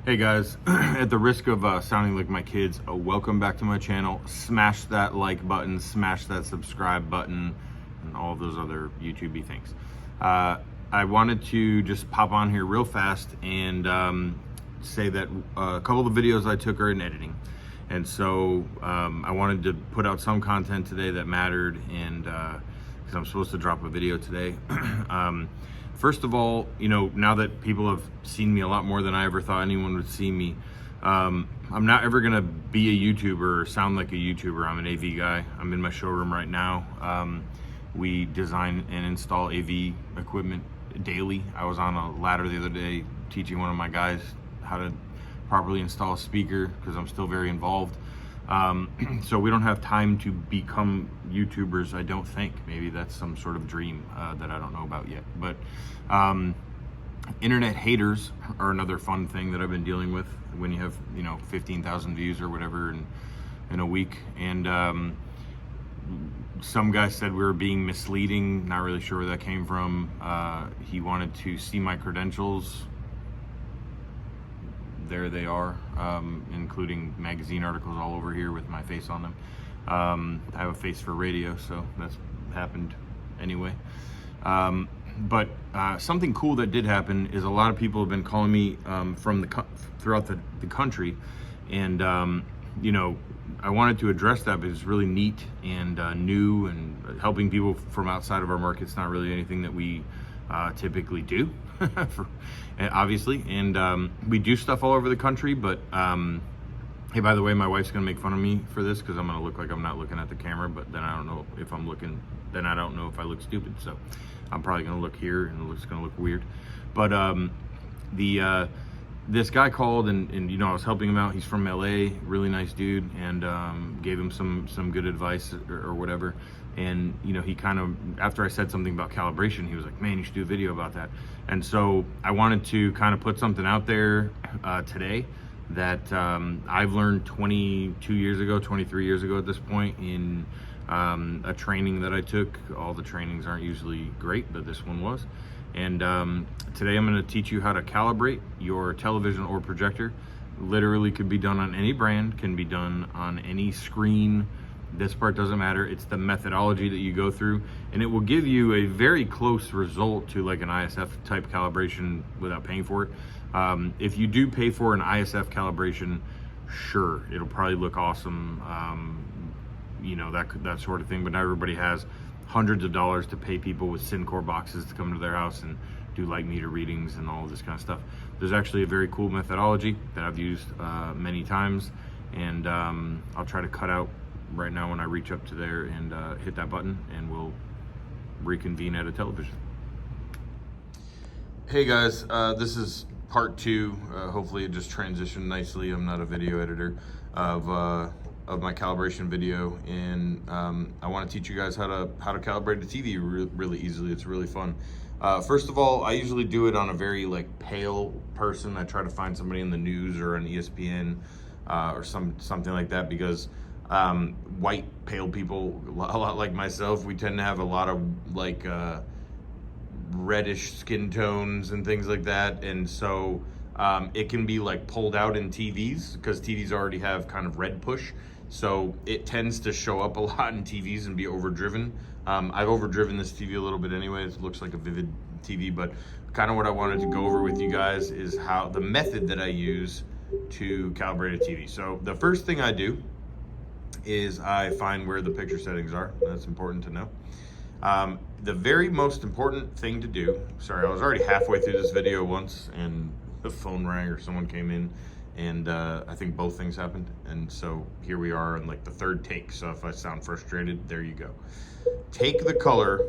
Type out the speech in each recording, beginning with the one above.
Hey guys, at the risk of sounding like my kids, welcome back to my channel. Smash that like button, smash that subscribe button, and all of those other YouTube-y things. I wanted to just pop on here real fast and say that a couple of the videos I took are in editing. And so I wanted to put out some content today that mattered, and because I'm supposed to drop a video today. First of all, you know, now that people have seen me a lot more than I ever thought anyone would see me, I'm not ever gonna be a YouTuber or sound like a YouTuber. I'm an AV guy. I'm in my showroom right now. We design and install AV equipment daily. I was on a ladder the other day teaching one of my guys how to properly install a speaker because I'm still very involved. So we don't have time to become YouTubers, I don't think. Maybe that's some sort of dream that I don't know about yet. But internet haters are another fun thing that I've been dealing with when you have, you know, 15,000 views or whatever in a week. And some guy said we were being misleading. Not really sure where that came from. He wanted to see my credentials. There they are, including magazine articles all over here with my face on them. I have a face for radio, so that's happened anyway. But something cool that did happen is a lot of people have been calling me from throughout the country, and you know, I wanted to address that because it's really neat and new, and helping people from outside of our market's not really anything that we typically do, obviously, and we do stuff all over the country. But hey, by the way, my wife's gonna make fun of me for this because I'm gonna look like I'm not looking at the camera, but then I don't know if I'm looking, then I don't know if I look stupid, so I'm probably gonna look here and it's gonna look weird. But this guy called, and you know, I was helping him out. He's from LA, really nice dude, and gave him some good advice or whatever. And you know, he kind of, after I said something about calibration, he was like, man, you should do a video about that. And so I wanted to kind of put something out there today that I've learned 22 years ago, 23 years ago at this point, in a training that I took. All the trainings aren't usually great, but this one was. And today I'm going to teach you how to calibrate your television or projector. Literally could be done on any brand, can be done on any screen. This part doesn't matter. It's the methodology that you go through, and it will give you a very close result to like an ISF type calibration without paying for it. If you do pay for an ISF calibration, sure, it'll probably look awesome, you know, that sort of thing. But not everybody has hundreds of dollars to pay people with Syncor boxes to come to their house and do light meter readings and all this kind of stuff. There's actually a very cool methodology that I've used many times, and I'll try to cut out right now when I reach up to there and hit that button, and we'll reconvene at a television. Hey guys, this is part two. Hopefully it just transitioned nicely. I'm not a video editor of my calibration video, and I want to teach you guys how to calibrate a TV really easily. It's really fun. First of all, I usually do it on a very like pale person. I try to find somebody in the news or on ESPN or something like that, because white pale people, a lot like myself, we tend to have a lot of like reddish skin tones and things like that, and so it can be like pulled out in TVs because TVs already have kind of red push, so it tends to show up a lot in TVs and be overdriven. I've overdriven this TV a little bit anyway. It looks like a Vivid TV, but kind of what I wanted to go over with you guys is how the method that I use to calibrate a TV. So the first thing I do is I find where the picture settings are. That's important to know. The very most important thing to do, sorry, I was already halfway through this video once and the phone rang or someone came in, and I think both things happened. And so here we are in like the third take. So if I sound frustrated, there you go. Take the color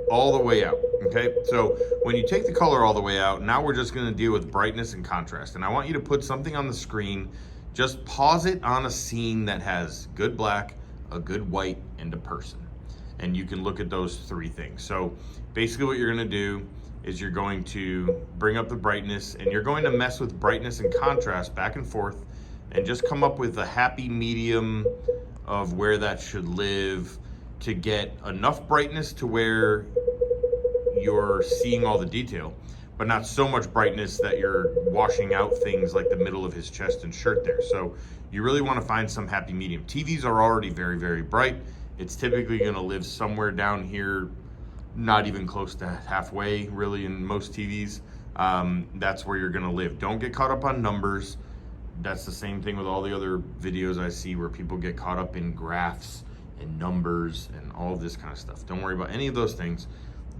all the way out, okay? So when you take the color all the way out, now we're just gonna deal with brightness and contrast. And I want you to put something on the screen. Just pause it on a scene that has good black, a good white, and a person. And you can look at those three things. So basically what you're gonna do is you're going to bring up the brightness, and you're going to mess with brightness and contrast back and forth, and just come up with a happy medium of where that should live to get enough brightness to where you're seeing all the detail, but not so much brightness that you're washing out things like the middle of his chest and shirt there. So you really want to find some happy medium. TVs are already very, very bright. It's typically going to live somewhere down here, not even close to halfway really in most TVs. That's where you're going to live. Don't get caught up on numbers. That's the same thing with all the other videos I see where people get caught up in graphs and numbers and all this kind of stuff. Don't worry about any of those things.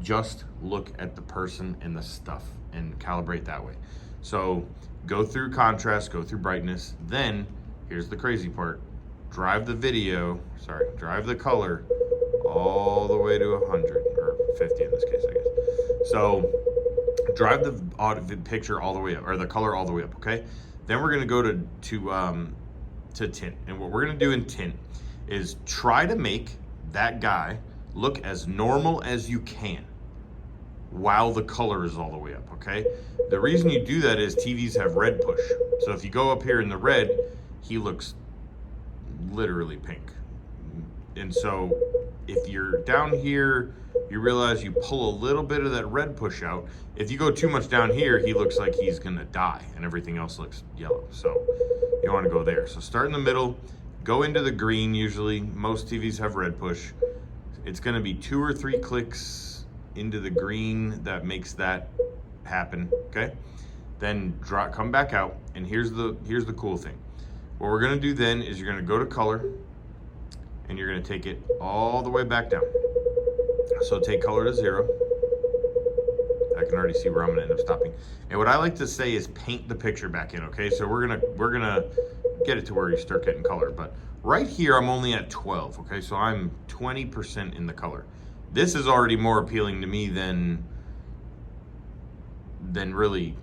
Just look at the person and the stuff and calibrate that way. So go through contrast, go through brightness. Then here's the crazy part. Drive the color all the way to 100 or 50 in this case, I guess. So drive the picture all the way up, or the color all the way up, okay? Then we're gonna go to tint. And what we're gonna do in tint is try to make that guy look as normal as you can while the color is all the way up, okay? The reason you do that is TVs have red push. So if you go up here in the red, he looks literally pink. And so if you're down here, you realize you pull a little bit of that red push out. If you go too much down here, he looks like he's gonna die and everything else looks yellow. So you wanna go there. So start in the middle, go into the green usually. Most TVs have red push. It's gonna be 2 or 3 clicks into the green that makes that happen, okay? Then come back out, and here's the cool thing. What we're gonna do then is you're gonna go to color, and you're gonna take it all the way back down. So take color to 0. I can already see where I'm gonna end up stopping. And what I like to say is paint the picture back in, okay? So we're gonna get it to where you start getting color, but right here I'm only at 12, okay? So I'm 20% in the color. This is already more appealing to me than really,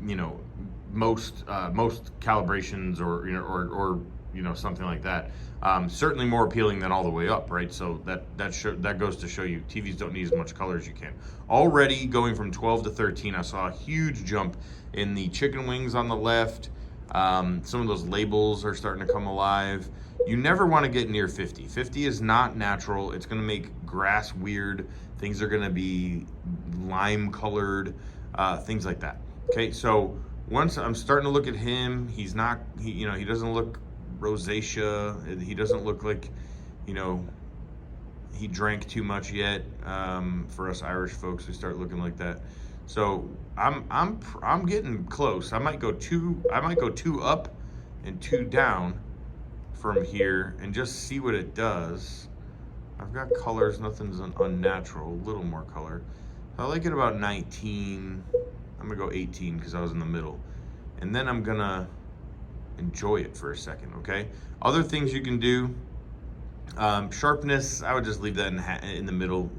you know, most calibrations or something like that. Certainly more appealing than all the way up, right? So that goes to show you TVs don't need as much color as you can. Already going from 12 to 13, I saw a huge jump in the chicken wings on the left. Some of those labels are starting to come alive. You never want to get near 50. 50 is not natural. It's going to make grass weird. Things are going to be lime colored, things like that. Okay, so once I'm starting to look at him, he doesn't look rosacea. He doesn't look like, he drank too much yet. For us Irish folks, we start looking like that. So I'm getting close. I might go 2 up and 2 down from here and just see what it does. I've got colors, nothing's unnatural, a little more color. I like it about 19. I'm gonna go 18 because I was in the middle. And then I'm gonna enjoy it for a second, okay? Other things you can do, sharpness, I would just leave that in the middle.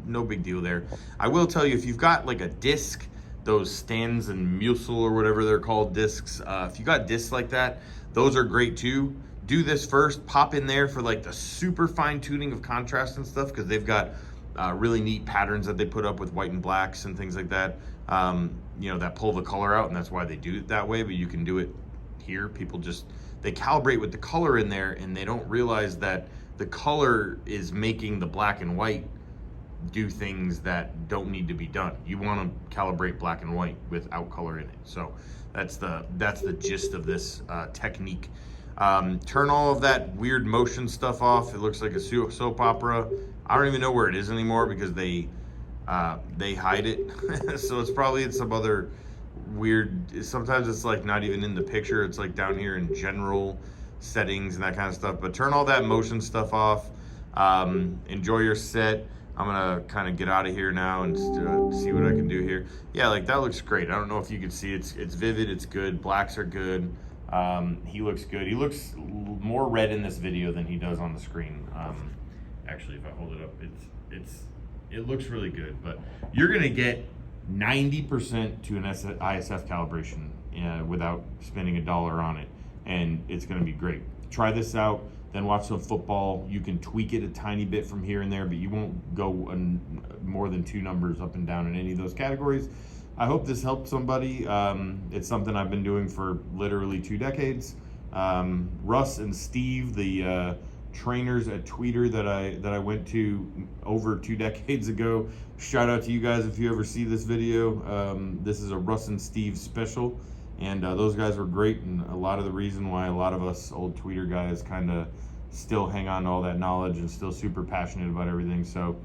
No big deal there. I will tell you, if you've got like a disc, those Stans and Musel or whatever they're called discs, if you got discs like that, those are great too. Do this first, pop in there for like the super fine tuning of contrast and stuff, because they've got really neat patterns that they put up with white and blacks and things like that, that pull the color out, and that's why they do it that way, but you can do it here. People they calibrate with the color in there, and they don't realize that the color is making the black and white do things that don't need to be done. You want to calibrate black and white without color in it. So that's the gist of this technique. Turn all of that weird motion stuff off. It looks like a soap opera. I don't even know where it is anymore because they hide it. So it's probably in some other weird, sometimes it's like not even in the picture. It's like down here in general settings and that kind of stuff. But turn all that motion stuff off. Enjoy your set. I'm gonna kind of get out of here now and see what I can do here. Yeah, like that looks great. I don't know if you can see, it's vivid, it's good. Blacks are good. He looks good. He looks more red in this video than he does on the screen. Actually, if I hold it up, it looks really good. But you're gonna get 90% to an ISF calibration without spending $1 on it, and it's gonna be great. Try this out. Then watch some football. You can tweak it a tiny bit from here and there, but you won't go more than 2 numbers up and down in any of those categories. I hope this helped somebody. It's something I've been doing for literally 2 decades. Russ and Steve, the trainers at Tweeter that I went to over 2 decades ago. Shout out to you guys if you ever see this video. This is a Russ and Steve special, and those guys were great, and a lot of the reason why a lot of us old Tweeter guys kind of still hang on to all that knowledge and still super passionate about everything. So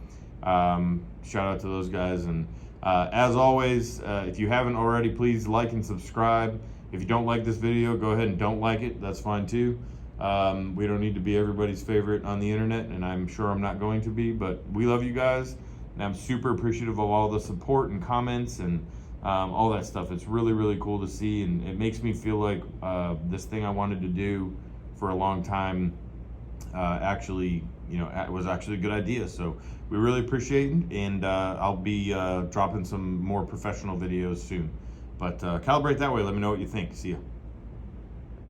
shout out to those guys. And as always, if you haven't already, please like and subscribe. If you don't like this video, go ahead and don't like it. That's fine too. We don't need to be everybody's favorite on the internet, and I'm sure I'm not going to be, but we love you guys, and I'm super appreciative of all the support and comments and all that stuff. It's really, really cool to see, and it makes me feel like this thing I wanted to do for a long time actually, it was actually a good idea. So we really appreciate it, and I'll be dropping some more professional videos soon. But calibrate that way. Let me know what you think. See ya.